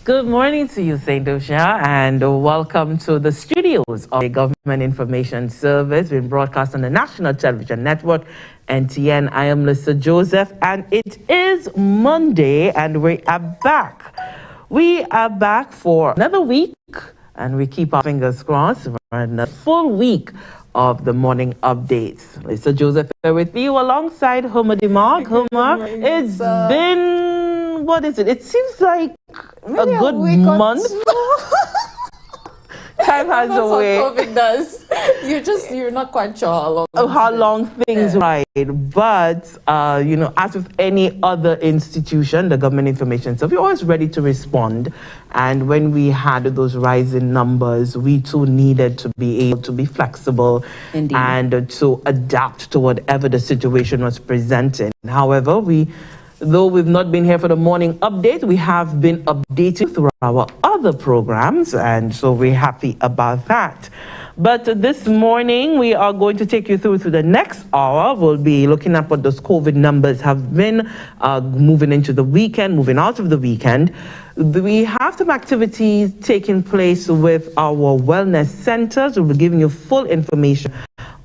Good morning to you, St. Lucia, and welcome to the studios of the Government Information Service being broadcast on the National Television Network, NTN. I am Lucia Joseph, and it is Monday, and we are back. We are back for another week, and we keep our fingers crossed for another full week of the morning updates. Lucia Joseph here with you alongside Homer DeMark. Homer, it's been, what is it? It seems like a good month. Time has a way. That's what COVID does. You're not quite sure how long things ride. But, as with any other institution, the Government Information Service, we're always ready to respond. And when we had those rising numbers, we too needed to be able to be flexible. Indeed. And to adapt to whatever the situation was presenting. However, though we've not been here for the morning update, we have been updating through our other programs, and so we're happy about that. But this morning, we are going to take you through to the next hour. We'll be looking at what those COVID numbers have been, moving into the weekend, moving out of the weekend. We have some activities taking place with our wellness centers. We'll be giving you full information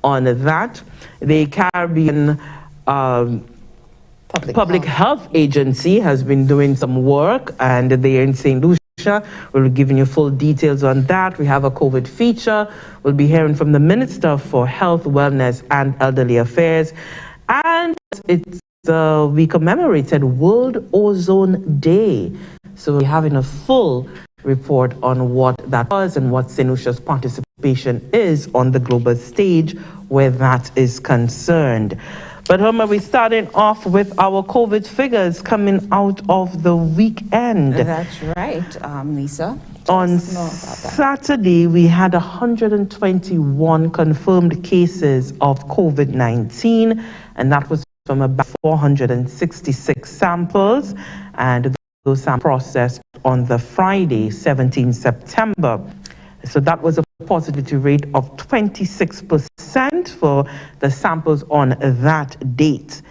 on that. The Caribbean Public Health Agency has been doing some work, and they're in St. Lucia. We'll be giving you full details on that. We have a COVID feature. We'll be hearing from the Minister for Health, Wellness and Elderly Affairs. And we commemorated World Ozone Day. So we're having a full report on what that was and what St. Lucia's participation is on the global stage where that is concerned. But Homer, we're starting off with our COVID figures coming out of the weekend. That's right, Lisa. On Saturday, we had 121 confirmed cases of COVID-19, and that was from about 466 samples, and those samples processed on the Friday, 17 September. So that was a positivity rate of 26% for the samples on that date.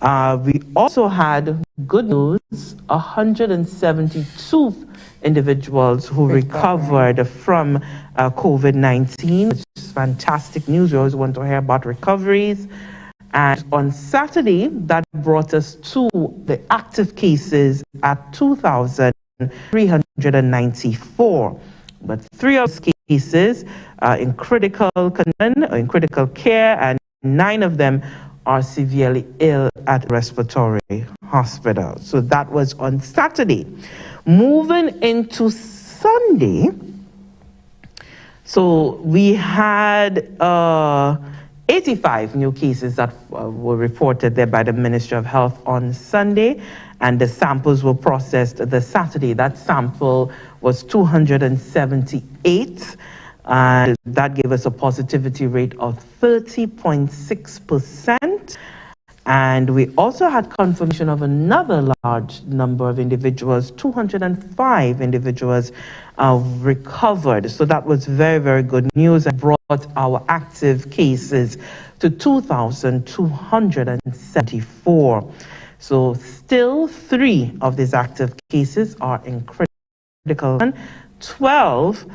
We also had good news, 172 individuals who recovered from COVID-19, which is fantastic news. We always want to hear about recoveries. And on Saturday, that brought us to the active cases at 2,394. But 3 of those cases are in critical care, and 9 of them are severely ill at Respiratory Hospital. So that was on Saturday. Moving into Sunday, so we had 85 new cases that were reported there by the Ministry of Health on Sunday, and the samples were processed the Saturday. That sample was 278, and that gave us a positivity rate of 30.6%. And we also had confirmation of another large number of individuals, 205 individuals recovered. So that was very, very good news, and brought our active cases to 2,274. So still 3 of these active cases are in critical, 12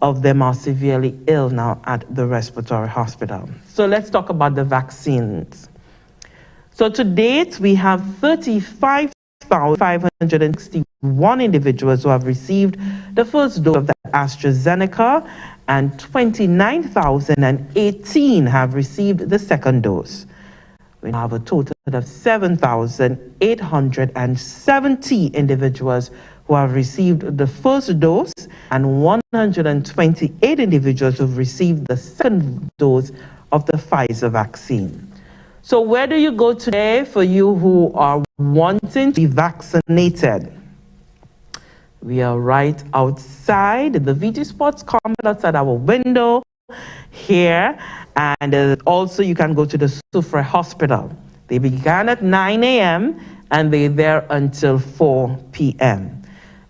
of them are severely ill now at the Respiratory Hospital. So let's talk about the vaccines. So to date, we have 35,561 individuals who have received the first dose of the AstraZeneca, and 29,018 have received the second dose. We have a total of 7,870 individuals who have received the first dose, and 128 individuals who have received the second dose of the Pfizer vaccine. So where do you go today for you who are wanting to be vaccinated? We are right outside the VG Sports Complex outside our window here. And also you can go to the Sufre Hospital. They began at 9 a.m. and they're there until 4 p.m.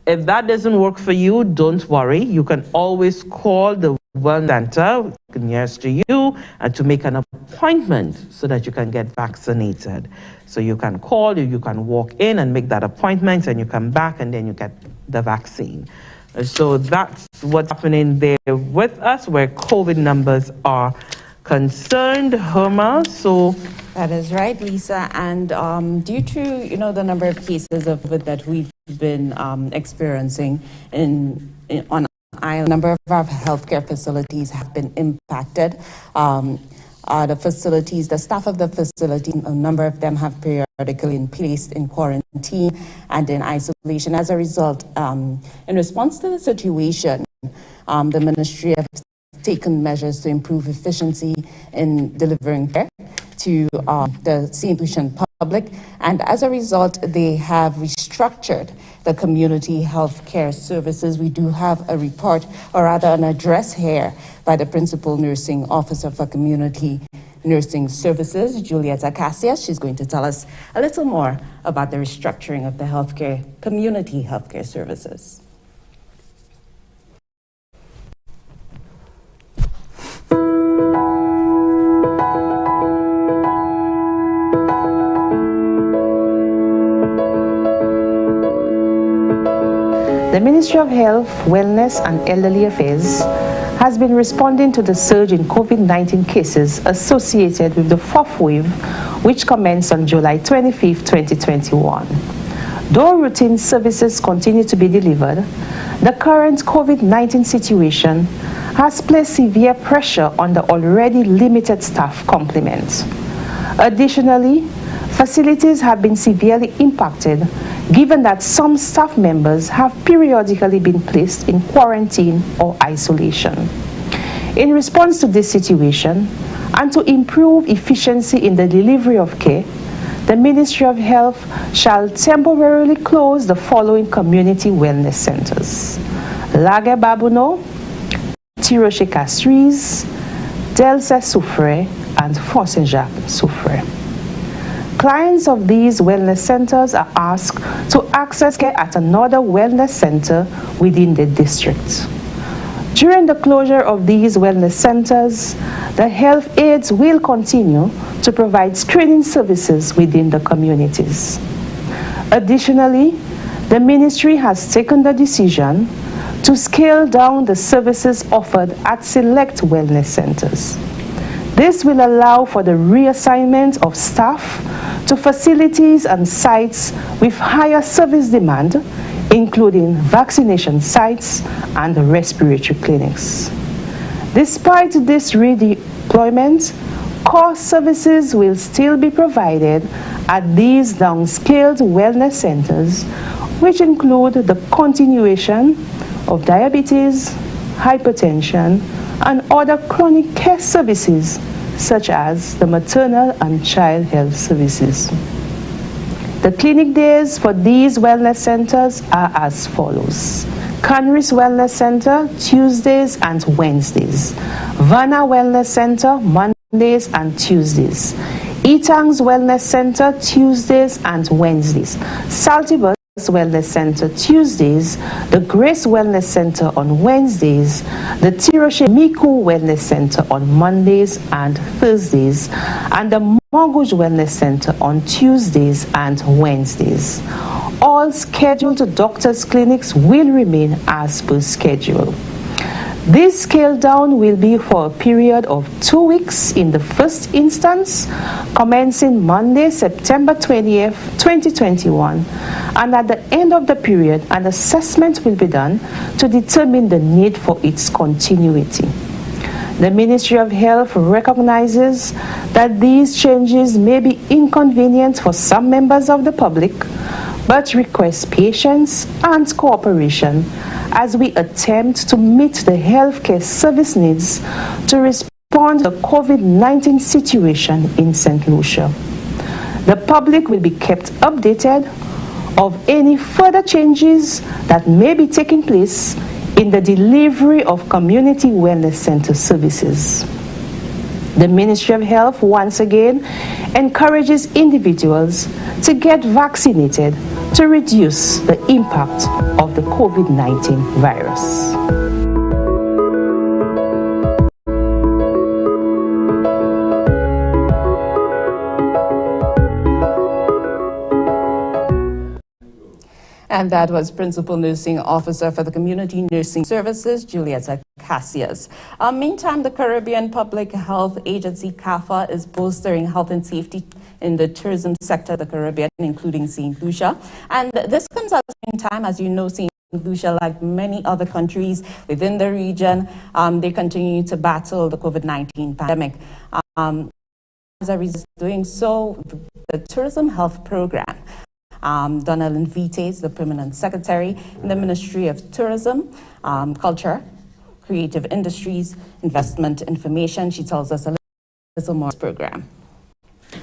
If that doesn't work for you, don't worry. You can always call the wellness center nearest to you and to make an appointment so that you can get vaccinated. So you can call, you can walk in and make that appointment, and you come back and then you get the vaccine. So that's what's happening there with us where COVID numbers are concerned, Herma. So That is right, Lisa. And due to the number of cases of it that we've been experiencing on a number of our healthcare facilities have been impacted. The facilities, the staff of the facility, a number of them have periodically been placed in quarantine and in isolation. As a result, in response to the situation, the ministry has taken measures to improve efficiency in delivering care to the St. Lucian public, and as a result, they have restructured the community health care services. We do have a report, or rather an address here, by the Principal Nursing Officer for Community Nursing Services, Julieta Cassias. She's going to tell us a little more about the restructuring of the community healthcare services. The Ministry of Health, Wellness and Elderly Affairs has been responding to the surge in COVID-19 cases associated with the fourth wave, which commenced on July 25, 2021. Though routine services continue to be delivered, the current COVID-19 situation has placed severe pressure on the already limited staff complement. Additionally, facilities have been severely impacted given that some staff members have periodically been placed in quarantine or isolation. In response to this situation, and to improve efficiency in the delivery of care, the Ministry of Health shall temporarily close the following community wellness centers: Lague Babuno, Tiroche Castries, Delce Soufre, and Fort Saint-Jacques Soufre. Clients of these wellness centers are asked to access care at another wellness center within the district. During the closure of these wellness centers, the health aides will continue to provide screening services within the communities. Additionally, the ministry has taken the decision to scale down the services offered at select wellness centers. This will allow for the reassignment of staff to facilities and sites with higher service demand, including vaccination sites and respiratory clinics. Despite this redeployment, core services will still be provided at these downscaled wellness centers, which include the continuation of diabetes, hypertension, and other chronic care services such as the maternal and child health services. The clinic days for these wellness centers are as follows: Canris Wellness Center, Tuesdays and Wednesdays; Vanna Wellness Center, Mondays and Tuesdays; Etangs Wellness Center, Tuesdays and Wednesdays; Saltibus Wellness Center, Tuesdays; the Grace Wellness Center on Wednesdays; the Tiroche Miku Wellness Center on Mondays and Thursdays; and the Monguj Wellness Center on Tuesdays and Wednesdays. All scheduled doctors' clinics will remain as per schedule. This scale down will be for a period of 2 weeks in the first instance, commencing Monday, September 20th, 2021, and at the end of the period, an assessment will be done to determine the need for its continuity. The Ministry of Health recognizes that these changes may be inconvenient for some members of the public, but requests patience and cooperation as we attempt to meet the healthcare service needs to respond to the COVID-19 situation in St. Lucia. The public will be kept updated of any further changes that may be taking place in the delivery of community wellness center services. The Ministry of Health once again encourages individuals to get vaccinated to reduce the impact of the COVID-19 virus. And that was Principal Nursing Officer for the Community Nursing Services, Julieta Cassius. Meantime, the Caribbean Public Health Agency, CAFA, is bolstering health and safety in the tourism sector of the Caribbean, including St. Lucia. And this comes at the same time, as you know, St. Lucia, like many other countries within the region, they continue to battle the COVID-19 pandemic. As a result of doing so, the Tourism Health Program, Donna Vites, the Permanent Secretary in the Ministry of Tourism, Culture, Creative Industries, Investment Information, she tells us a little more about this program.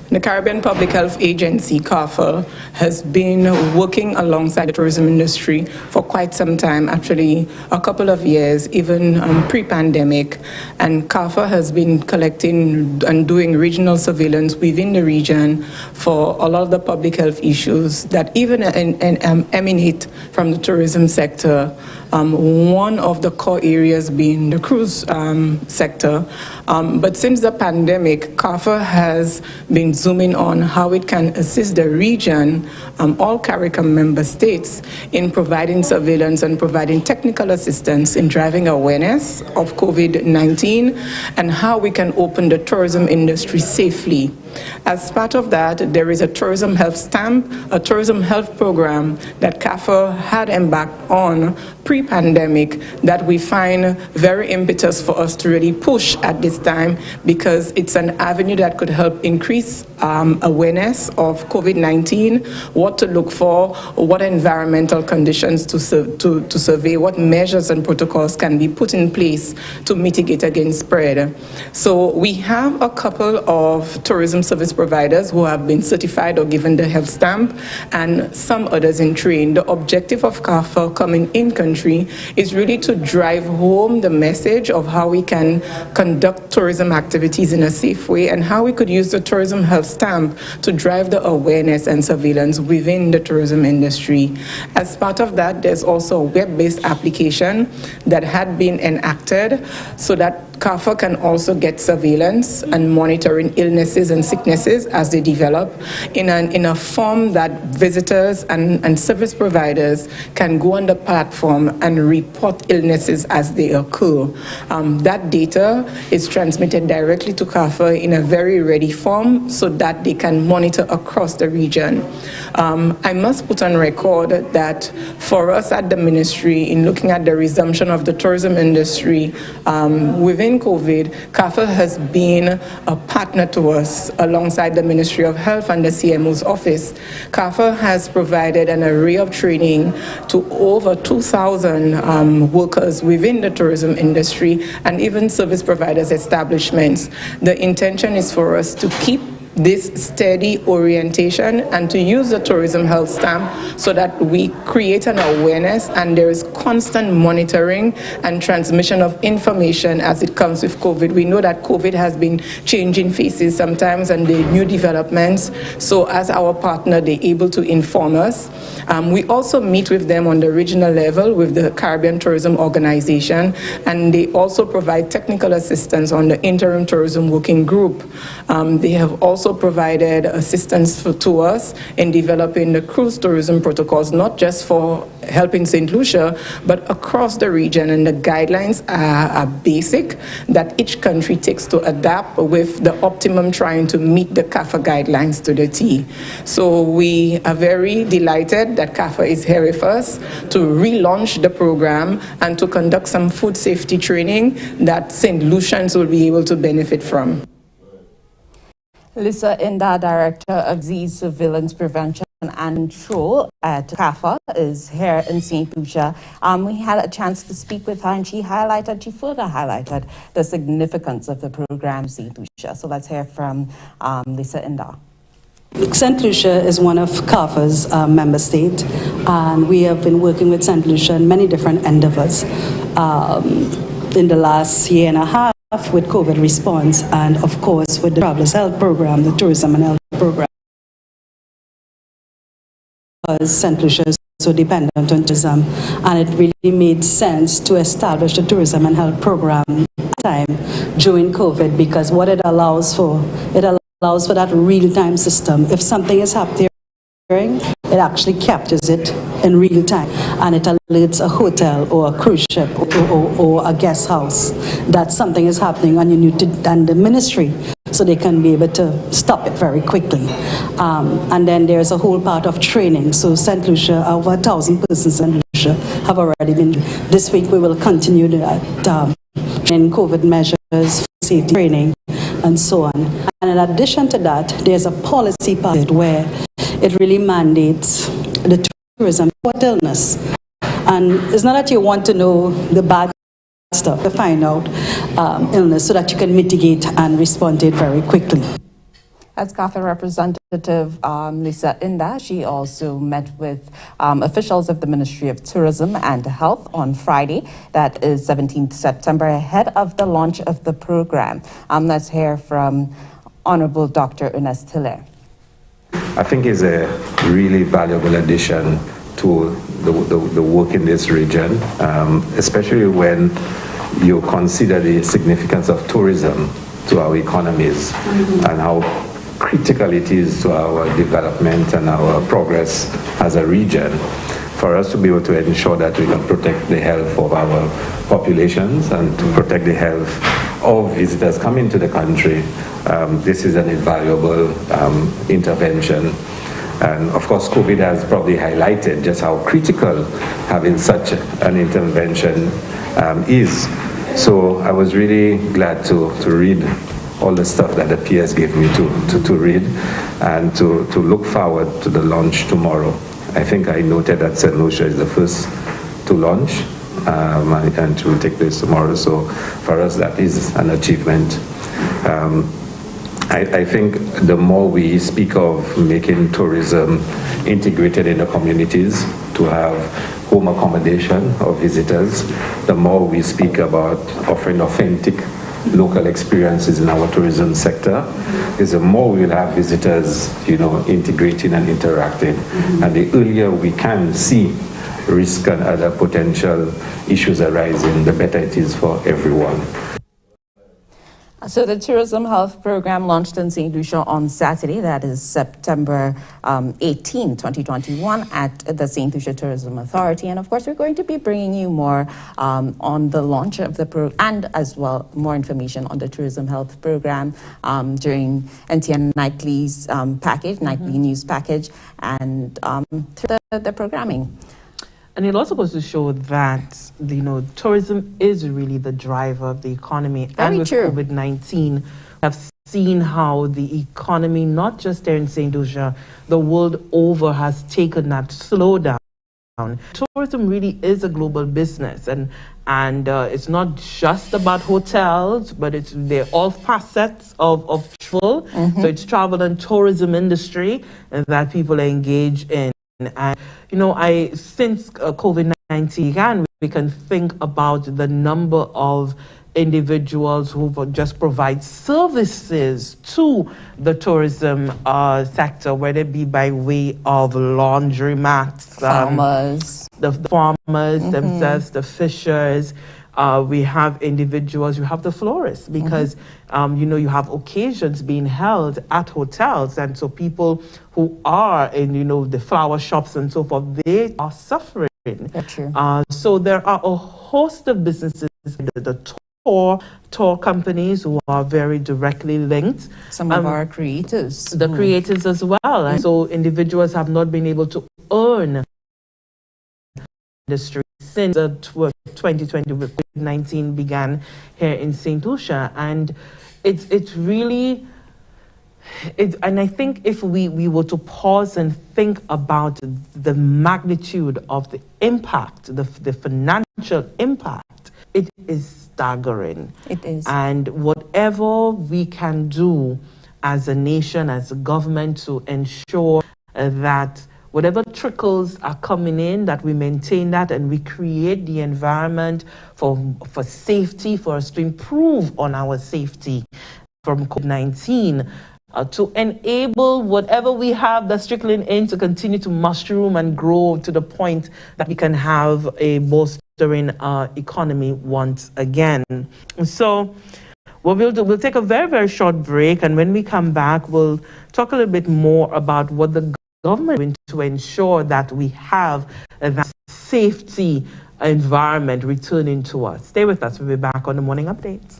The Caribbean Public Health Agency, CAFA, has been working alongside the tourism industry for quite some time, actually a couple of years, even pre-pandemic. And CAFA has been collecting and doing regional surveillance within the region for a lot of the public health issues that even emanate from the tourism sector. One of the core areas being the cruise sector. But since the pandemic, CAFA has been zooming on how it can assist the region, all CARICOM member states, in providing surveillance and providing technical assistance in driving awareness of COVID-19 and how we can open the tourism industry safely. As part of that, there is a tourism health stamp, a tourism health program that CAFA had embarked on pre-pandemic that we find very impetus for us to really push at this time, because it's an avenue that could help increase awareness of COVID-19, what to look for, what environmental conditions to survey, what measures and protocols can be put in place to mitigate against spread. So we have a couple of tourism service providers who have been certified or given the health stamp, and some others in train. The objective of CAFA coming in country is really to drive home the message of how we can conduct tourism activities in a safe way and how we could use the tourism health stamp to drive the awareness and surveillance within the tourism industry. As part of that, there's also a web-based application that had been enacted so that CAFA can also get surveillance and monitoring illnesses and sicknesses as they develop in a form that visitors and service providers can go on the platform and report illnesses as they occur. That data is transmitted directly to CAFA in a very ready form so that they can monitor across the region. I must put on record that for us at the ministry, in looking at the resumption of the tourism industry within COVID, CAFA has been a partner to us alongside the Ministry of Health and the CMO's office. CAFA has provided an array of training to over 2,000 workers within the tourism industry and even service providers establishments. The intention is for us to keep this steady orientation and to use the tourism health stamp so that we create an awareness and there is constant monitoring and transmission of information as it comes with COVID. We know that COVID has been changing faces sometimes and the new developments. So as our partner, they're able to inform us. We also meet with them on the regional level with the Caribbean Tourism Organization, and they also provide technical assistance on the Interim Tourism Working Group. They have also provided assistance to us in developing the cruise tourism protocols, not just for helping St. Lucia, but across the region. And the guidelines are basic that each country takes to adapt with the optimum trying to meet the CAFA guidelines to the T. So we are very delighted that CAFA is here with us to relaunch the program and to conduct some food safety training that St. Lucians will be able to benefit from. Lucia Inda, Director of Disease Surveillance Prevention and Control at CAFA, is here in St. Lucia. We had a chance to speak with her, and she further highlighted the significance of the program St. Lucia. So let's hear from Lucia Inda. St. Lucia is one of CAFA's member states, and we have been working with St. Lucia in many different endeavors in the last year and a half with COVID response, and of course with the Travelers Health Program, the Tourism and Health Program. Because St. Lucia is so dependent on tourism, and it really made sense to establish the Tourism and Health Program time during COVID, because what it allows for that real-time system. If something is happening, it actually captures it in real time, and it alerts a hotel or a cruise ship or a guest house that something is happening, and you need to, and the ministry, so they can be able to stop it very quickly. And then there's a whole part of training. So St. Lucia, over 1,000 persons in St. Lucia have already been. This week we will continue that in COVID measures, safety training, and so on. And in addition to that, there's a policy part where it really mandates the tourism for illness. And it's not that you want to know the bad stuff, to find out illness so that you can mitigate and respond to it very quickly. As CAFA representative Lucia Inda, she also met with officials of the Ministry of Tourism and Health on Friday, that is 17th September, ahead of the launch of the program. Let's hear from Honorable Dr. Ernest Hilaire. I think is a really valuable addition to the work in this region, especially when you consider the significance of tourism to our economies and how critical it is to our development and our progress as a region. For us to be able to ensure that we can protect the health of our populations and to protect the health of visitors coming to the country, this is an invaluable intervention. And of course, COVID has probably highlighted just how critical having such an intervention is. So I was really glad to read all the stuff that the PS gave me to read and to look forward to the launch tomorrow. I think I noted that St. Lucia is the first to launch and it will take place tomorrow. So for us, that is an achievement. I think the more we speak of making tourism integrated in the communities to have home accommodation of visitors, the more we speak about offering authentic local experiences in our tourism sector, is the more we'll have visitors, integrating and interacting. And the earlier we can see risk and other potential issues arising, the better it is for everyone. So the Tourism Health Program launched in St. Lucia on Saturday, that is September 18, 2021, at the St. Lucia Tourism Authority. And of course, we're going to be bringing you more on the launch of the program, and as well more information on the Tourism Health Program during NTN Nightly's nightly news package, and through the programming. And it also goes to show that, tourism is really the driver of the economy. Very and with true. COVID-19, we have seen how the economy, not just there in St. Lucia, the world over, has taken that slowdown. Tourism really is a global business, and it's not just about hotels, but they're all facets of travel. So it's travel and tourism industry that people engage in. And since COVID-19 began, we can think about the number of individuals who just provide services to the tourism sector, whether it be by way of laundromats, Farmers, the farmers themselves, the fishers. We have individuals, you have the florists, because you have occasions being held at hotels, and so people who are in the flower shops and so forth, they are suffering. That's true. So there are a host of businesses, the tour companies who are very directly linked. Some of our creators. The creators as well. And so individuals have not been able to earn industry since 2020 with COVID-19 began here in St. Lucia. And it's really, and I think if we were to pause and think about the magnitude of the impact, the financial impact, it is staggering. It is. And whatever we can do as a nation, as a government, to ensure that whatever trickles are coming in, that we maintain that and we create the environment for safety, for us to improve on our safety from COVID-19, to enable whatever we have that's trickling in to continue to mushroom and grow to the point that we can have a bolstering economy once again. So what we'll do, we'll take a very, very short break, and when we come back, we'll talk a little bit more about what the government doing to ensure that we have that safety environment returning to us? Stay with us. We'll be back on the morning updates.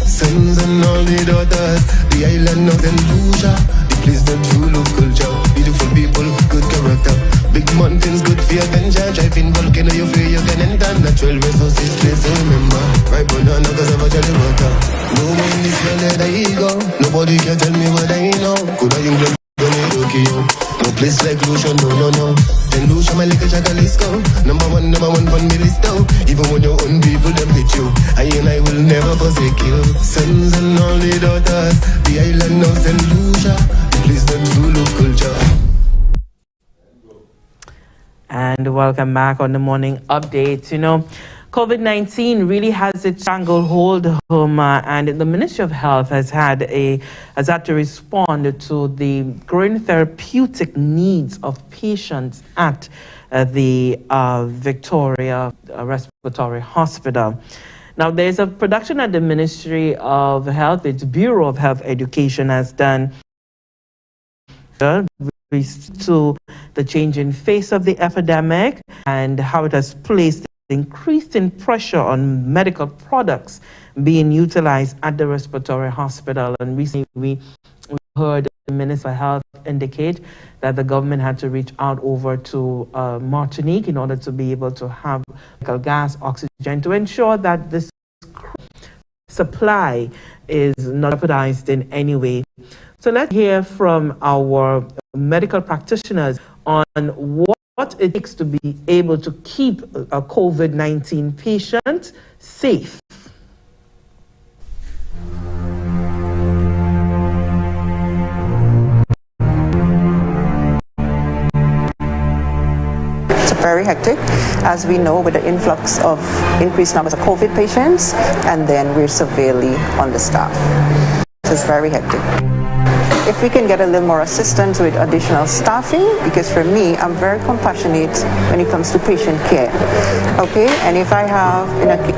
Sons and all the daughters, the island of Lucia, the place that full of culture, beautiful people, good character, big mountains, good for adventure, driving volcano, you feel you can enter, natural resources, place to remember, right banana cause of a jolly water, no one is well that I go, nobody can tell me what I know, could I England, Tokyo, no place like Lucia, no, then Lucia, my little Jacalisco, number one on my list now, even when your own people them hit you, I will never forsake you, sons and all the daughters, the island of St. Lucia, the place that full of culture. And welcome back on the morning updates. You know, COVID-19 really has its stranglehold, and the Ministry of Health has had to respond to the growing therapeutic needs of patients at the Victoria Respiratory Hospital. Now, there's a production at the Ministry of Health. Its Bureau of Health Education has done to the changing face of the epidemic and how it has placed increasing pressure on medical products being utilized at the respiratory hospital. And recently we heard the Minister of Health indicate that the government had to reach out over to Martinique in order to be able to have medical gas, oxygen, to ensure that this supply is not jeopardized in any way. So let's hear from our medical practitioners on what it takes to be able to keep a COVID-19 patient safe. It's very hectic, as we know, with the influx of increased numbers of COVID patients, and then we're severely understaffed. So it's very hectic. If we can get a little more assistance with additional staffing, because for me, I'm very compassionate when it comes to patient care. Okay, and if I have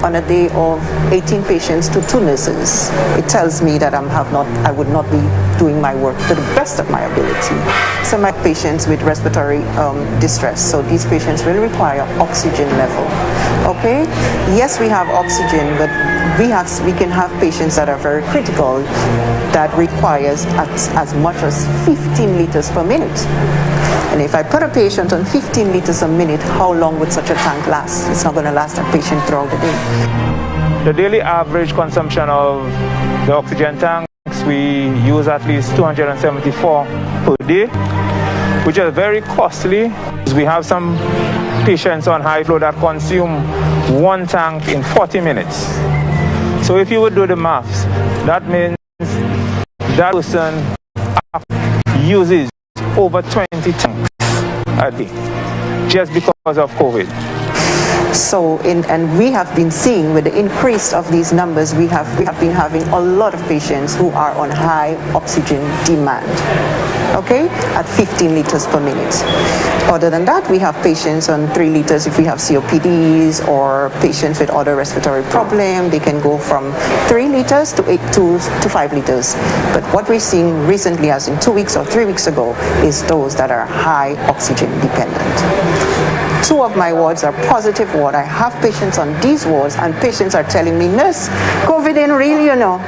on a day of 18 patients to 2 nurses, it tells me that I would not be doing my work to the best of my ability. So my patients with respiratory distress, so these patients will require oxygen level. Okay, yes, we have oxygen, but we can have patients that are very critical that requires as much as 15 liters per minute. And if I put a patient on 15 liters a minute, how long would such a tank last? It's not going to last a patient throughout the day. The daily average consumption of the oxygen tanks, we use at least 274 per day, which is very costly. We have some patients on high flow that consume 1 tank in 40 minutes. So if you would do the maths, that means that person uses over 20 tanks a day just because of COVID. So, and we have been seeing with the increase of these numbers, we have been having a lot of patients who are on high oxygen demand, okay, at 15 liters per minute. Other than that, we have patients on 3 liters if we have COPDs or patients with other respiratory problem. They can go from 3 liters to 5 liters. But what we're seeing recently, as in 2 weeks or 3 weeks ago, is those that are high oxygen dependent. 2 of my wards are positive ward. I have patients on these wards, and patients are telling me, "Nurse, COVID ain't real, you know."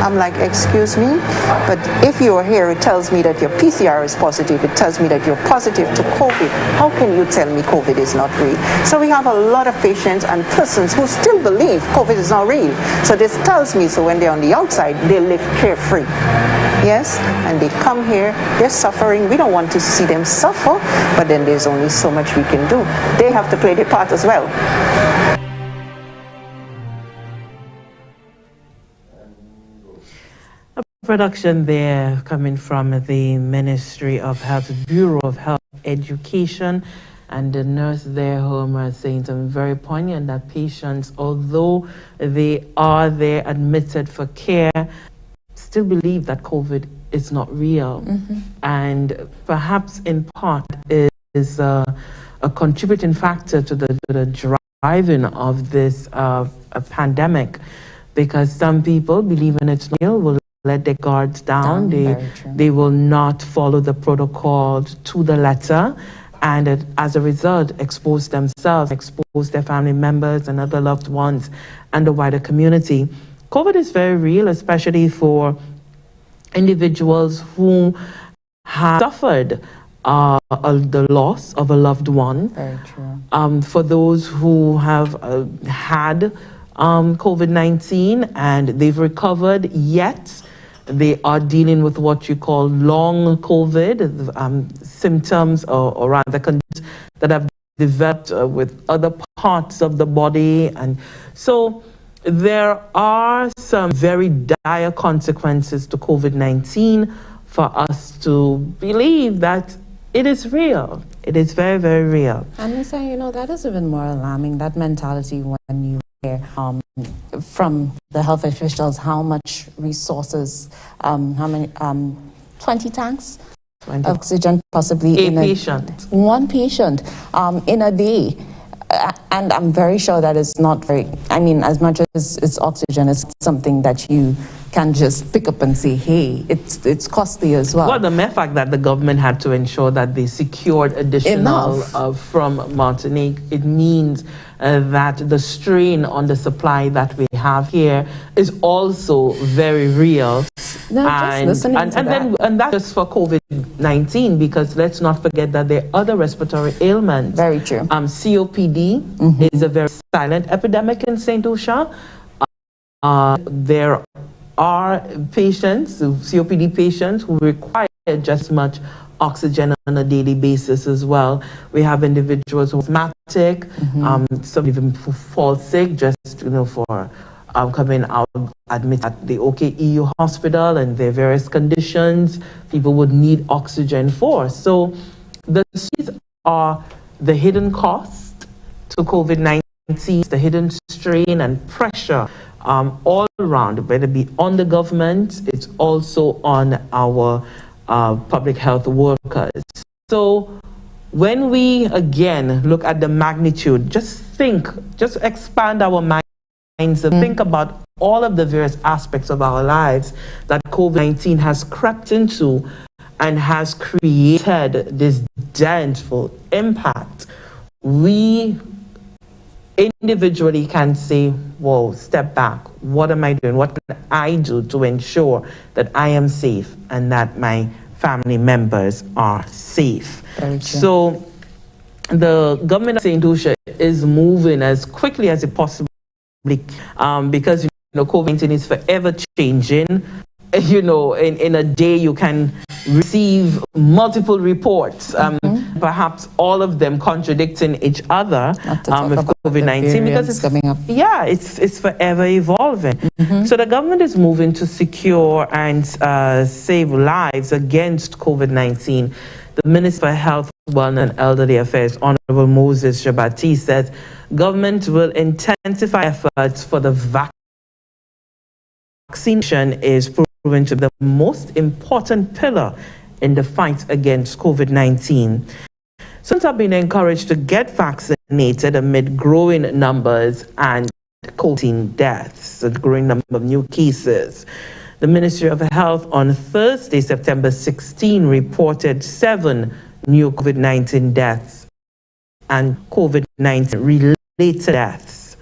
I'm like, excuse me? But if you are here, it tells me that your PCR is positive. It tells me that you're positive to COVID. How can you tell me COVID is not real? So we have a lot of patients and persons who still believe COVID is not real. So this tells me, so when they're on the outside, they live carefree. Yes, and they come here, they're suffering. We don't want to see them suffer, but then there's only so much we can do. They have to play their part as well. A production there coming from the Ministry of Health, Bureau of Health Education, and the nurse there, Homer, saying something very poignant, that patients, although they are there admitted for care, still believe that COVID is not real. Mm-hmm. And perhaps in part is a contributing factor to the driving of this pandemic, because some people, believing it's not real, will let their guards down. They will not follow the protocol to the letter, and as a result, expose themselves, expose their family members and other loved ones and the wider community. COVID is very real, especially for individuals who have suffered the loss of a loved one. Very true. For those who have had COVID-19 and they've recovered, yet they are dealing with what you call long COVID symptoms, or rather conditions that have developed with other parts of the body. And so there are some very dire consequences to COVID-19 for us to believe that it is real. It is very, very real. And Lisa, that is even more alarming, that mentality when you hear from the health officials how much resources, how many, 20 tanks of oxygen possibly in one patient in a day. And I'm very sure that it's not very, as much as it's oxygen, it's something that you can just pick up and say, hey, it's costly as well. Well, the mere fact that the government had to ensure that they secured additional from Martinique, it means that the strain on the supply that we have here is also very real. No, and that's just for COVID-19, because let's not forget that there are other respiratory ailments. Very true. COPD is a very silent epidemic in St. Lucia. There are patients, COPD patients, who require just as much oxygen on a daily basis as well. We have individuals who are asthmatic, some even fall sick just for coming out admitted at the OKEU hospital, and their various conditions people would need oxygen for. So these are the hidden cost to COVID-19, the hidden strain and pressure all around, whether it be on the government, it's also on our public health workers. So when we again look at the magnitude, just expand our minds and think about all of the various aspects of our lives that COVID-19 has crept into and has created this dentful impact. We individually can say, whoa, step back. What am I doing? What can I do to ensure that I am safe and that my family members are safe? So the government of St. Lucia is moving as quickly as it possibly because COVID-19 is forever changing. In a day you can receive multiple reports, perhaps all of them contradicting each other with COVID-19, because it's forever evolving. So the government is moving to secure and save lives against COVID-19. The Minister for Health, Wellness and Elderly Affairs, Honorable Moses Shabati, says government will intensify efforts for the vaccination is proven to be the most important pillar in the fight against COVID-19. Students have been encouraged to get vaccinated amid growing numbers and COVID-19 deaths, a growing number of new cases. The Ministry of Health on Thursday, September 16, reported 7 new COVID-19 deaths and COVID-19 related deaths.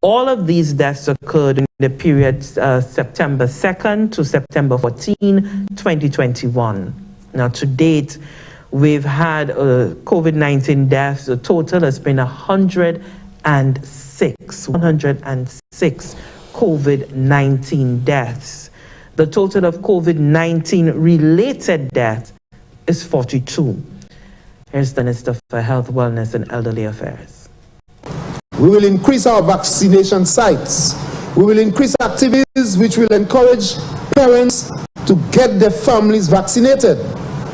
All of these deaths occurred in the period September 2nd to September 14, 2021. Now, to date, we've had COVID-19 deaths. The total has been 106 COVID-19 deaths. The total of COVID-19 related deaths is 42. Here's the Minister for Health, Wellness and Elderly Affairs. We will increase our vaccination sites. We will increase activities which will encourage parents to get their families vaccinated.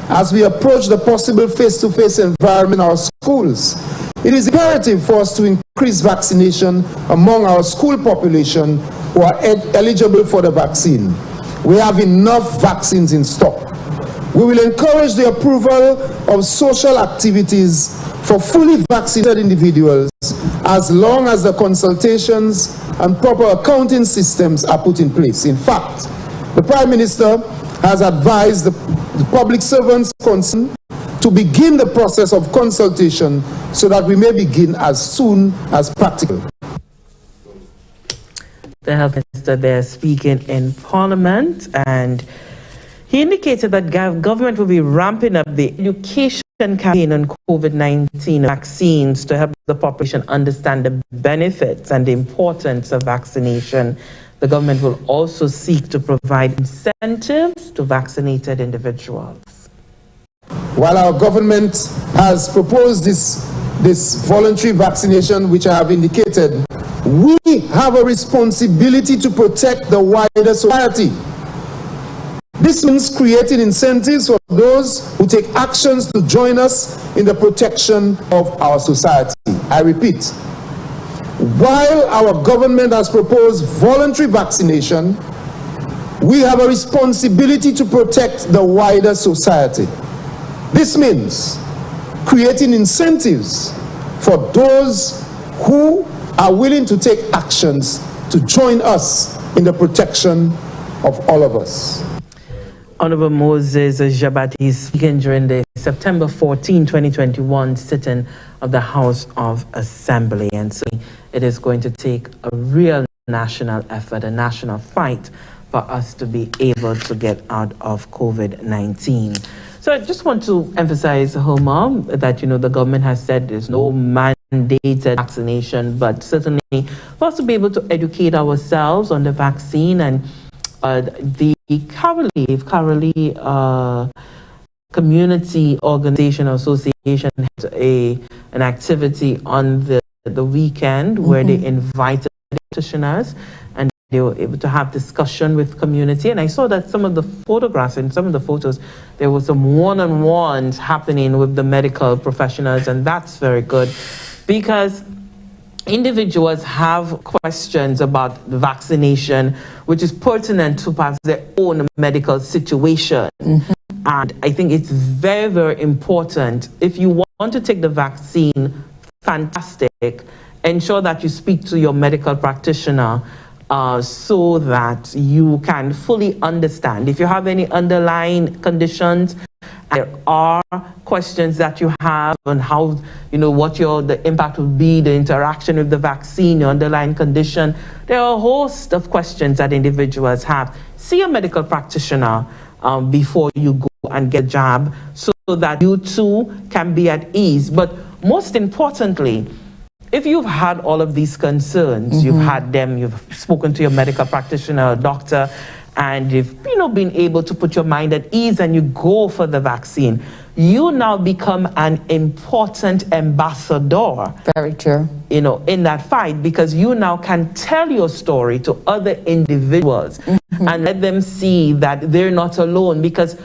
As we approach the possible face-to-face environment in our schools, it is imperative for us to increase vaccination among our school population who are eligible for the vaccine. We have enough vaccines in stock. We will encourage the approval of social activities for fully vaccinated individuals as long as the consultations and proper accounting systems are put in place. In fact, the Prime Minister has advised the public servants concerned to begin the process of consultation so that we may begin as soon as practical. The Health Minister there speaking in Parliament, and he indicated that government will be ramping up the education campaign on COVID-19 vaccines to help the population understand the benefits and the importance of vaccination. The government will also seek to provide incentives to vaccinated individuals. While our government has proposed this voluntary vaccination, which I have indicated, we have a responsibility to protect the wider society. This means creating incentives for those who take actions to join us in the protection of our society. I repeat, while our government has proposed voluntary vaccination, we have a responsibility to protect the wider society. This means creating incentives for those who are willing to take actions to join us in the protection of all of us. Honorable Moses Jabati speaking during the September 14, 2021 sitting of the House of Assembly, and so it is going to take a real national effort, a national fight for us to be able to get out of COVID-19. So I just want to emphasize, Homer, that the government has said there's no mandated vaccination, but certainly for us to be able to educate ourselves on the vaccine, and the Caroli Community Organization Association had an activity on the weekend where they invited practitioners and they were able to have discussion with community. And I saw that some of the photographs and some of the photos, there was some one-on-ones happening with the medical professionals, and that's very good because individuals have questions about the vaccination, which is pertinent to perhaps their own medical situation. And I think it's very, very important. If you want to take the vaccine, fantastic. Ensure that you speak to your medical practitioner so that you can fully understand. If you have any underlying conditions, there are questions that you have on how, what the impact will be, the interaction with the vaccine, your underlying condition. There are a host of questions that individuals have. See a medical practitioner before you go and get a jab so that you too can be at ease. But most importantly, if you've had all of these concerns, you've had them, you've spoken to your medical practitioner, doctor, and you've been able to put your mind at ease and you go for the vaccine, you now become an important ambassador. Very true. In that fight, because you now can tell your story to other individuals and let them see that they're not alone. Because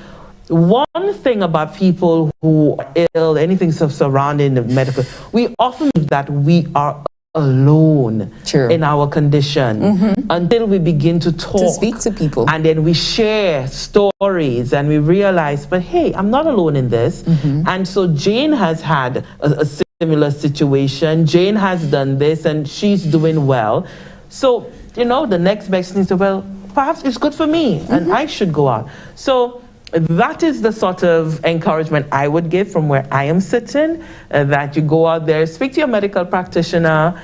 one thing about people who are ill, anything surrounding the medical, we often believe that we are alone in our condition until we begin to talk, to speak to people, and then we share stories and we realize, but hey, I'm not alone in this. And so Jane has had a similar situation. Jane has done this and she's doing well. So the next best thing is, well, perhaps it's good for me and I should go out. So that is the sort of encouragement I would give from where I am sitting, that you go out there, speak to your medical practitioner,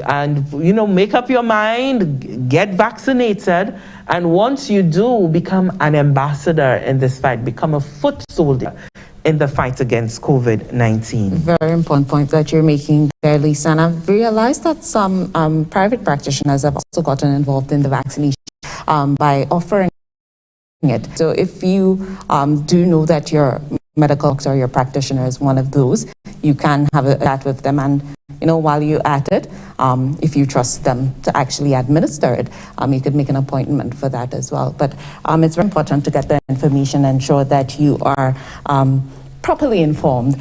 and make up your mind, get vaccinated, and once you do, become an ambassador in this fight, become a foot soldier in the fight against COVID-19. Very important point that you're making there, Lisa. And I've realized that some private practitioners have also gotten involved in the vaccination by offering it. So if you do know that your medical doctor or your practitioner is one of those, you can have a chat with them, and while you're at it, if you trust them to actually administer it, you could make an appointment for that as well. But it's very important to get the information and ensure that you are properly informed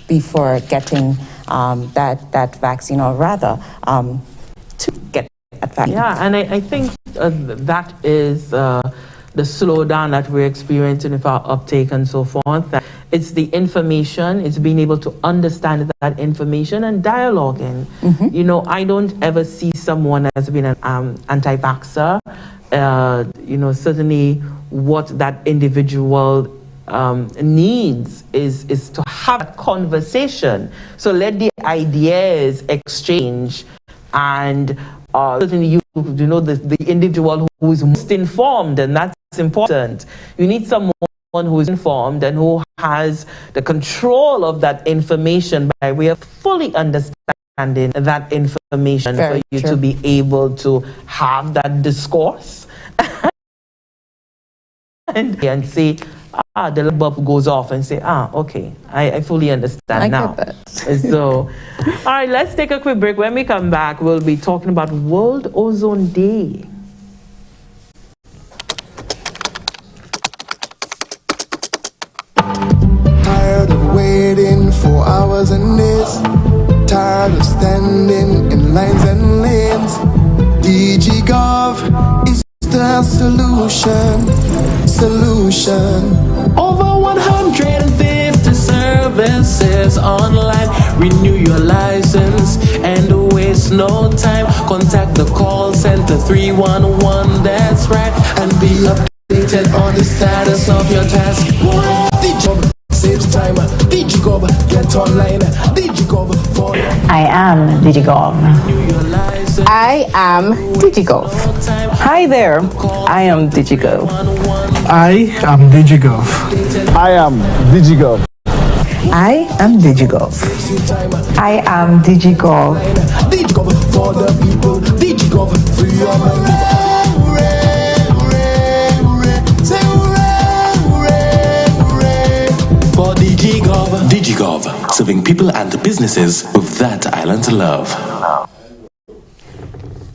before getting that vaccine, or rather to get that vaccine. Yeah, and I think that is the slowdown that we're experiencing with our uptake and so forth. That It's the information, it's being able to understand that information and dialoguing. You know, I don't ever see someone as being an anti-vaxxer. You know, certainly what that individual needs is to have a conversation. So let the ideas exchange, and certainly you know the individual who is most informed, and that's important. You need someone who is informed and who has the control of that information by way of fully understanding that information. Very for you true. to be able to have that discourse and say, the light bulb goes off, and say, okay, I fully understand I now. get that. So, all right, let's take a quick break. When we come back, we'll be talking about World Ozone Day. Tired of waiting for hours and days. Tired of standing in lines and lanes. DigiGov is the solution. Over 150 services online. Renew your license and waste no time. Contact the call center 311, that's right, and be updated on the status of your task. DigiGov saves time. DigiGov, get online. DigiGov for I am DigiGov. I am DigiGov. Hi there. I am DigiGov. I am DigiGov. I am DigiGov. I am DigiGov. I am DigiGov. DigiGov for the people. DigiGov for your mind. For DigiGov. DigiGov, serving people and businesses with that island to love.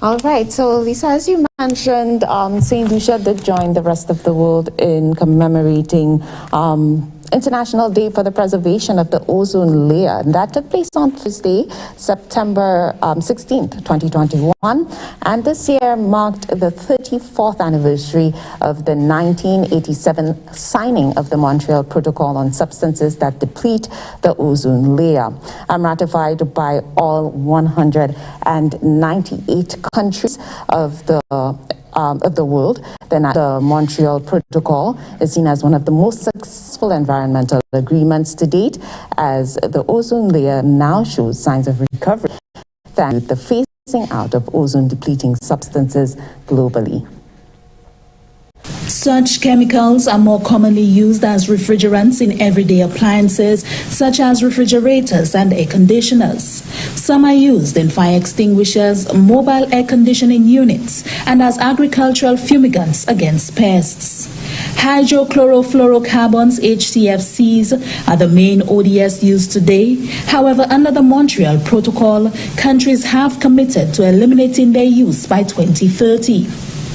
All right, so Lisa, as you mentioned, St. Lucia did join the rest of the world in commemorating International Day for the Preservation of the Ozone Layer. And that took place on Tuesday, September 16th, 2021. And this year marked the 34th anniversary of the 1987 signing of the Montreal Protocol on Substances that Deplete the Ozone Layer, ratified by all 198 countries of the world. Then the Montreal Protocol is seen as one of the most successful environmental agreements to date, as the ozone layer now shows signs of recovery thanks to the phasing out of ozone depleting substances globally. Such chemicals are more commonly used as refrigerants in everyday appliances, such as refrigerators and air conditioners. Some are used in fire extinguishers, mobile air conditioning units, and as agricultural fumigants against pests. Hydrochlorofluorocarbons, HCFCs, are the main ODS used today. However, under the Montreal Protocol, countries have committed to eliminating their use by 2030.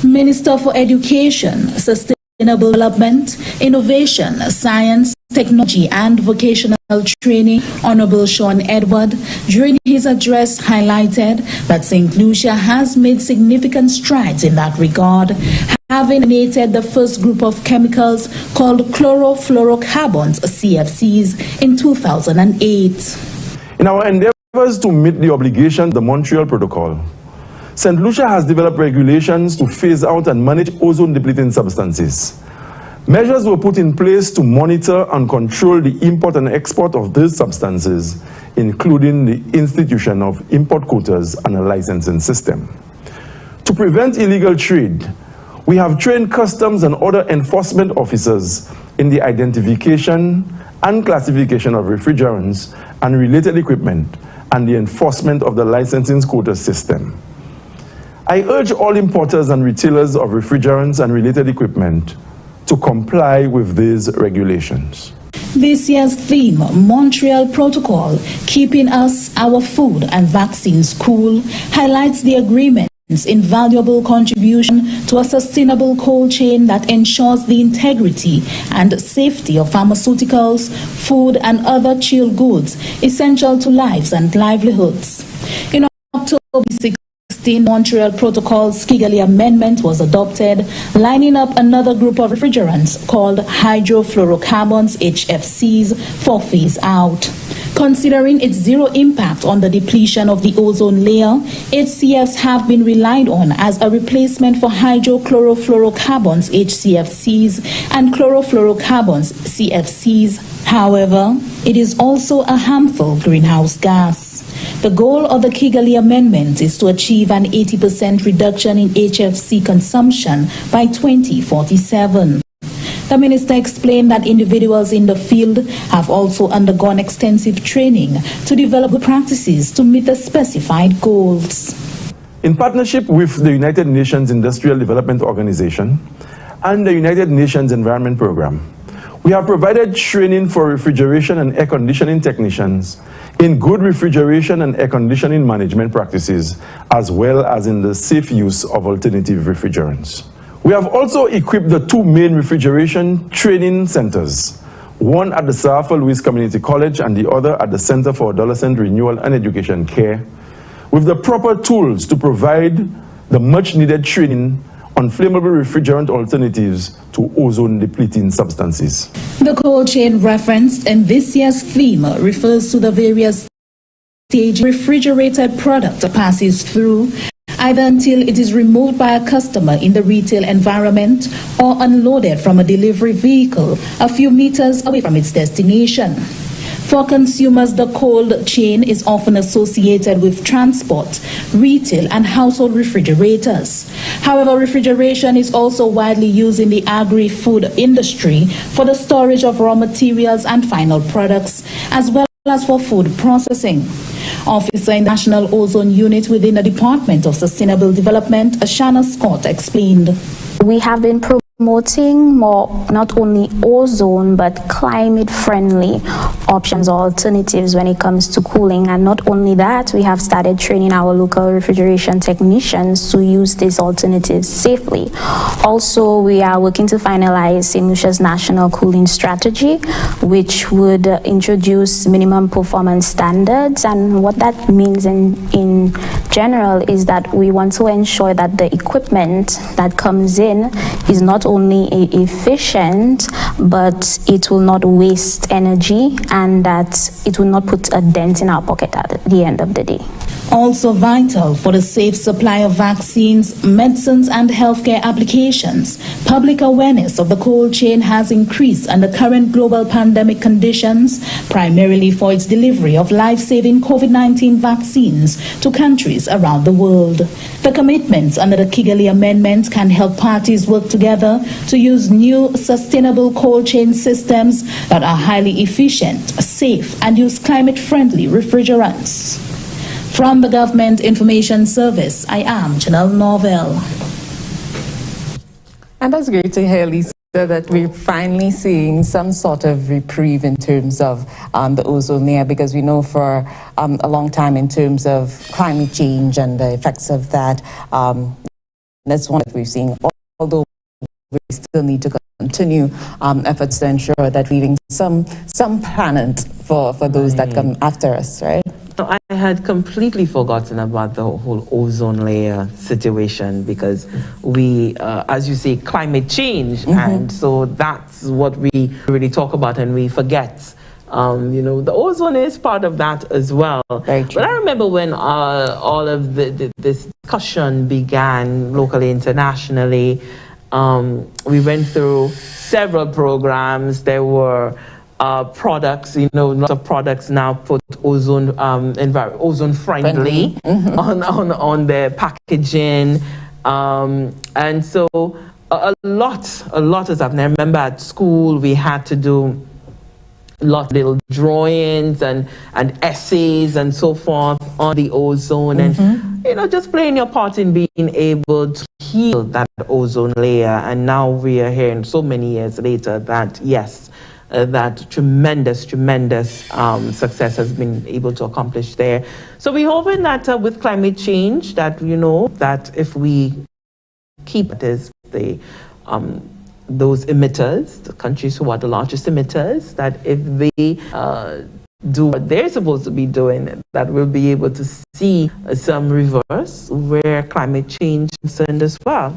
Minister for Education, Sustainable Development, Innovation, Science, Technology and Vocational Training, Honorable Sean Edward, during his address highlighted that St. Lucia has made significant strides in that regard, having eliminated the first group of chemicals called chlorofluorocarbons, CFCs, in 2008. In our endeavors to meet the obligation of the Montreal Protocol, St. Lucia has developed regulations to phase out and manage ozone-depleting substances. Measures were put in place to monitor and control the import and export of these substances, including the institution of import quotas and a licensing system. To prevent illegal trade, we have trained customs and other enforcement officers in the identification and classification of refrigerants and related equipment and the enforcement of the licensing quota system. I urge all importers and retailers of refrigerants and related equipment to comply with these regulations. This year's theme, Montreal Protocol, Keeping Us, Our Food and Vaccines Cool, highlights the agreement's invaluable contribution to a sustainable cold chain that ensures the integrity and safety of pharmaceuticals, food and other chilled goods essential to lives and livelihoods. In October 16, 2016, Montreal Protocol's Kigali Amendment was adopted, lining up another group of refrigerants called hydrofluorocarbons, HFCs, for phase out. Considering its zero impact on the depletion of the ozone layer, HCFs have been relied on as a replacement for hydrochlorofluorocarbons, HCFCs, and chlorofluorocarbons, CFCs. However, it is also a harmful greenhouse gas. The goal of the Kigali Amendment is to achieve an 80% reduction in HFC consumption by 2047. The minister explained that individuals in the field have also undergone extensive training to develop good practices to meet the specified goals. In partnership with the United Nations Industrial Development Organization and the United Nations Environment Programme, we have provided training for refrigeration and air conditioning technicians in good refrigeration and air conditioning management practices, as well as in the safe use of alternative refrigerants. We have also equipped the two main refrigeration training centers, one at the Safa Louis Community College and the other at the Center for Adolescent Renewal and Education Care, with the proper tools to provide the much-needed training on flammable refrigerant alternatives to ozone-depleting substances. The cold chain referenced in this year's theme refers to the various stages refrigerated product passes through, either until it is removed by a customer in the retail environment or unloaded from a delivery vehicle a few meters away from its destination. For consumers, the cold chain is often associated with transport, retail, and household refrigerators. However, refrigeration is also widely used in the agri-food industry for the storage of raw materials and final products, as well as for food processing. Officer in the National Ozone Unit within the Department of Sustainable Development, Ashana Scott, explained. We have been promoting more, not only ozone, but climate-friendly options or alternatives when it comes to cooling. And not only that, we have started training our local refrigeration technicians to use these alternatives safely. Also, we are working to finalize Lucia's national cooling strategy, which would introduce minimum performance standards. And what that means in general is that we want to ensure that the equipment that comes in is not only efficient, but it will not waste energy and that it will not put a dent in our pocket at the end of the day. Also vital for the safe supply of vaccines, medicines, and healthcare applications, public awareness of the cold chain has increased under current global pandemic conditions, primarily for its delivery of life-saving COVID-19 vaccines to countries around the world. The commitments under the Kigali Amendment can help parties work together to use new sustainable cold chain systems that are highly efficient, safe, and use climate-friendly refrigerants. From the Government Information Service, I am Janelle Norvell. And that's great to hear, Lisa, that we're finally seeing some sort of reprieve in terms of the ozone layer, because we know for a long time in terms of climate change and the effects of that, that's one that we've seen, although we still need to continue efforts to ensure that we're leaving some planet for those that come after us, right? I had completely forgotten about the whole ozone layer situation because we, as you say, climate change, and so that's what we really talk about and we forget. You know, the ozone is part of that as well. But I remember when all of this discussion began locally, internationally, we went through several programs. There were products, you know, lots of products now put ozone ozone friendly on their packaging, and so a lot has happened. I remember at school we had to do lots of little drawings and essays and so forth on the ozone, and you know, just playing your part in being able to heal that ozone layer. And now we are hearing so many years later that yes, that tremendous success has been able to accomplish there. So we're hoping that with climate change, that you know, that if we keep those emitters, the countries who are the largest emitters, that if they do what they're supposed to be doing, that we'll be able to see some reverse where climate change is concerned as well.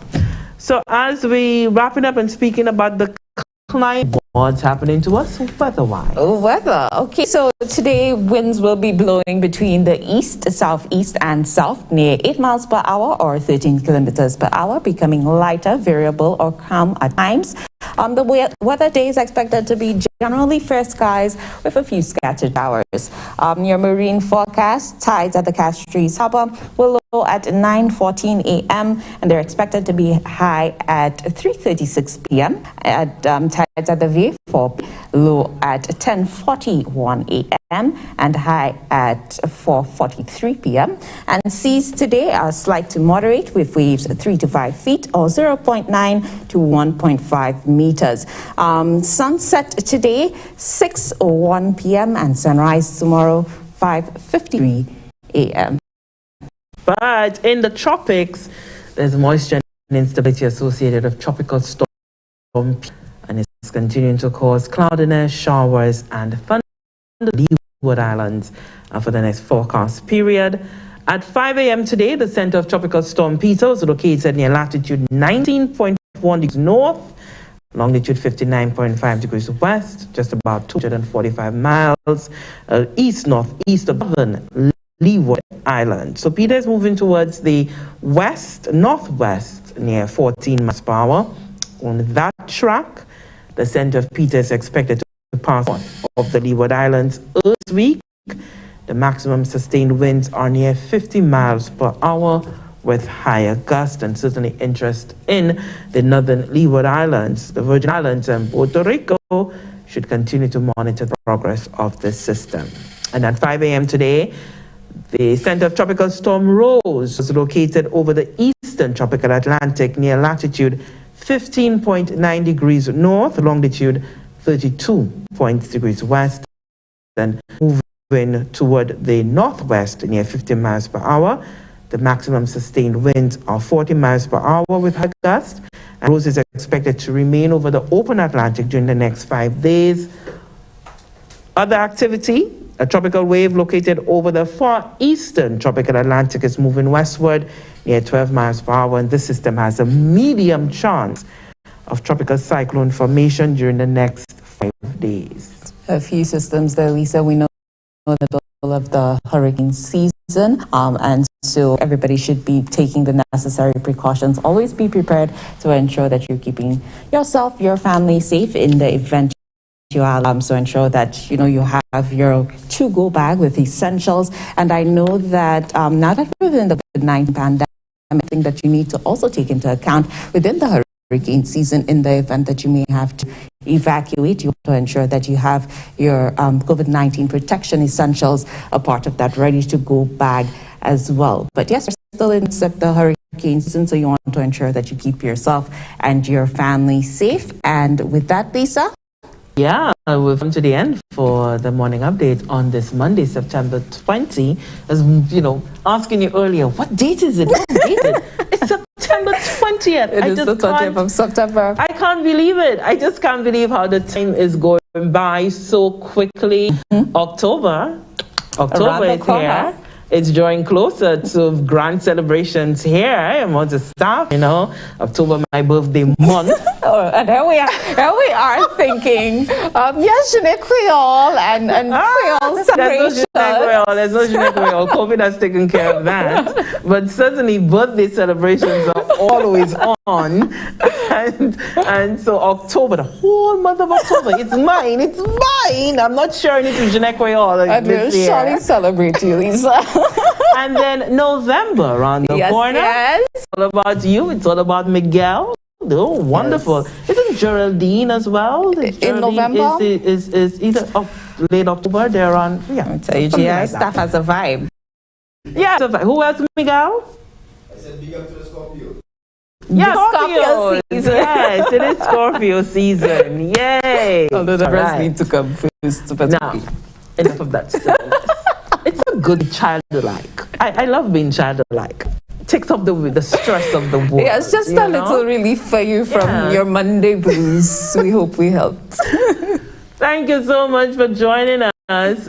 So as we wrapping up and speaking about the climate, what's happening to us weather-wise? Weather. Okay, so today winds will be blowing between the east, southeast, and south near 8 miles per hour or 13 kilometers per hour, becoming lighter, variable, or calm at times. The weather day is expected to be generally fair skies with a few scattered showers. Your marine forecast, tides at the Castries Harbor will low at 9:14 a.m. and they're expected to be high at 3:36 p.m. At tides at the Vieux Fort, low at 10:41 a.m. and high at 4:43 p.m. And seas today are slight to moderate with waves 3 to 5 feet or 0.9 to 1.5 meters. Sunset today 6:01 p.m. and sunrise tomorrow 5:53 a.m. But in the tropics, there's moisture and instability associated with tropical storm, and it's continuing to cause cloudiness, showers, and thunder on the Leeward Islands for the next forecast period. At 5 a.m. today, the center of Tropical Storm Peter was located near latitude 19.1 degrees north, longitude 59.5 degrees west, just about 245 miles east-northeast of Leeward Island. So Peter is moving towards the west-northwest near 14 miles per hour. On that track, the center of Peter is expected to pass of the Leeward Islands this week. The maximum sustained winds are near 50 miles per hour with higher gusts, and certainly interest in the northern Leeward Islands, the Virgin Islands, and Puerto Rico should continue to monitor the progress of this system. And at 5 a.m. today, the center of Tropical Storm Rose was located over the eastern tropical Atlantic near latitude 15.9 degrees north, longitude 32.0 degrees west, and moving toward the northwest near 50 miles per hour. The maximum sustained winds are 40 miles per hour with high gusts. And Rose is expected to remain over the open Atlantic during the next 5 days. Other activity, a tropical wave located over the far eastern tropical Atlantic is moving westward near 12 miles per hour, and this system has a medium chance of tropical cyclone formation during the next 5 days. A few systems there, Lisa. We know the middle of the hurricane season, and so everybody should be taking the necessary precautions. Always be prepared to ensure that you're keeping yourself, your family safe in the event you are. So ensure that you have your to-go bag with essentials. And I know that now that we're in the COVID-19 pandemic, I think that you need to also take into account within the hurricane season, in the event that you may have to evacuate, you want to ensure that you have your COVID-19 protection essentials, a part of that ready-to-go bag as well. But yes, we're still in the hurricane season, so you want to ensure that you keep yourself and your family safe. And with that, Lisa? Yeah, we've come to the end for the morning update on this Monday, September 20. As asking you earlier, what date is it? What date is it? It's September 20th. It is the 20th of September. I can't believe it. I just can't believe how the time is going by so quickly. October is here. It's drawing closer to grand celebrations here. I am on the staff, October, my birthday month. And here we are thinking, yes, Jeanette Creole and Creole celebration. There's no Jeanette Creole. COVID has taken care of that. But certainly birthday celebrations are always on. And so October, the whole month of October, it's mine. I'm not sharing it with Jeanette Creole and we'll surely celebrate you, Lisa. And then November around the corner. Yes. It's all about you. It's all about Miguel. Oh, wonderful. Yes. Isn't Geraldine as well? In November? Is either late October. They're on. Yeah. I'll tell you, GI staff has a vibe. Yeah. Who else, Miguel? I said big up to the Scorpio. Yeah, Scorpio season. Yes, it is Scorpio season. Yay. Although the rest need to come first. Now, enough of that stuff. It's a good childlike. I love being childlike. Takes off the stress of the world. Yeah, it's just a little relief for you from your Monday blues. We hope we helped. Thank you so much for joining us. us.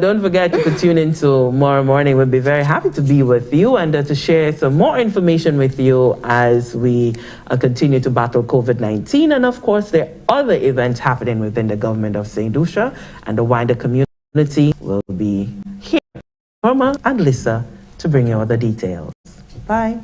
Don't forget to tune in tomorrow morning. We'll be very happy to be with you and to share some more information with you as we continue to battle COVID-19. And of course, there are other events happening within the government of St. Lucia, and the wider community will be here, Norma and Lisa, to bring you all the details. Bye.